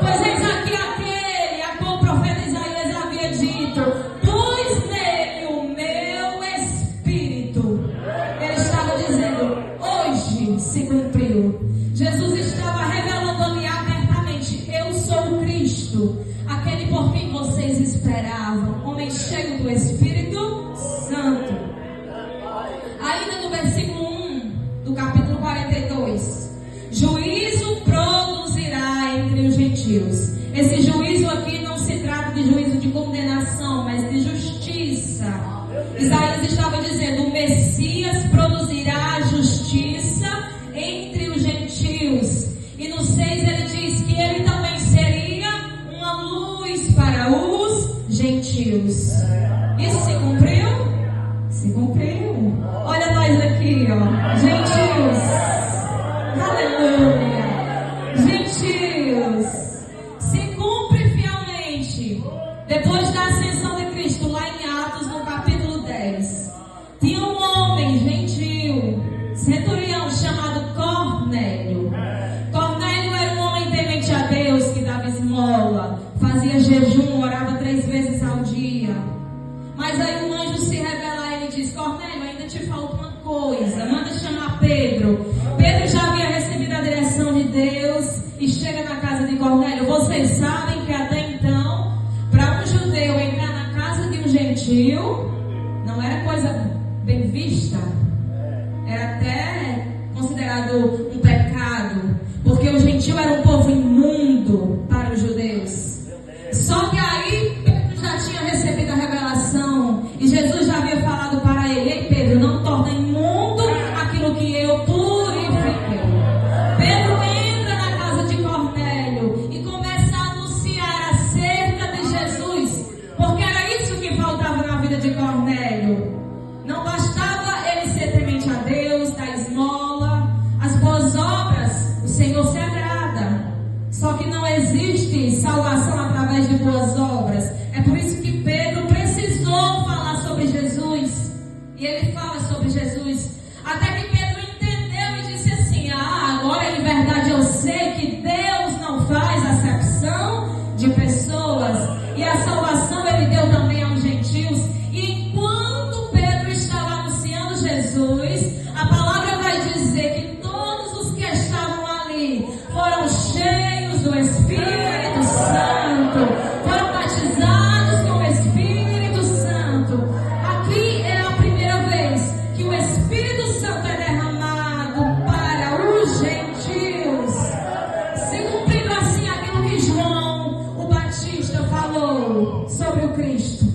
Pois eis aqui aquele a qual o profeta Isaías havia dito: pus nele o meu espírito. Ele estava dizendo: hoje se cumpriu. Jesus estava revelando ali abertamente: eu sou o Cristo, aquele por quem vocês esperavam, homem cheio do Espírito Santo. Ainda no versículo 1 do capítulo 42, juízo produzirá entre os gentios. Esse juízo aqui não se trata de juízo de condenação, mas de justiça. Isaías estava dizendo: o Messias produzirá justiça entre os gentios. E no 6 ele diz que ele também seria uma luz para os gentios. Isso se cumpriu? Se cumpriu. Olha nós aqui, ó. Gentios. Aleluia. Gentios. Se cumpre fielmente. Depois da ascensão de Cristo, lá em Atos, no capítulo 10, tinha um homem gentil, centurião, chamado Cornélio. Cornélio era um homem temente a Deus, que dava esmola, fazia jejum, orava 3 vezes ao dia. Mas aí um anjo se revela a ele e diz: Cornélio, ainda te falta uma coisa, manda chamar Pedro. Pedro já havia recebido a direção de Deus e chega na casa de Cornélio. Vocês sabem que até então, para um judeu entrar na casa de um gentil não era coisa bem vista, era até considerado um pecado, porque o gentil era um povo imundo para os judeus. Só que aí Pedro já tinha recebido a revelação e Jesus já havia falado para ele: ei Pedro, não torna imundo aquilo que eu purifiquei. Pedro entra na casa de Cornélio e começa a anunciar acerca de Jesus, porque era isso que faltava na vida de Cornélio. Não bastava ele ser temente a Deus, dar esmola, as boas obras, o Senhor se agrada. Só que não existe salvação através de boas obras. É por isso que Pedro precisou falar sobre Jesus. E ele fala sobre Jesus. Até que Pedro entendeu e disse assim: agora em verdade eu sei que Deus não faz acepção de pessoas. E a salvação ele deu também aos gentios. E enquanto Pedro estava anunciando Jesus, a palavra vai dizer que todos os que estavam ali foram cheios do Espírito Santo, foram batizados com o Espírito Santo. Aqui é a primeira vez que o Espírito Santo é derramado para os gentios, se cumprindo assim aquilo que João o Batista falou sobre o Cristo.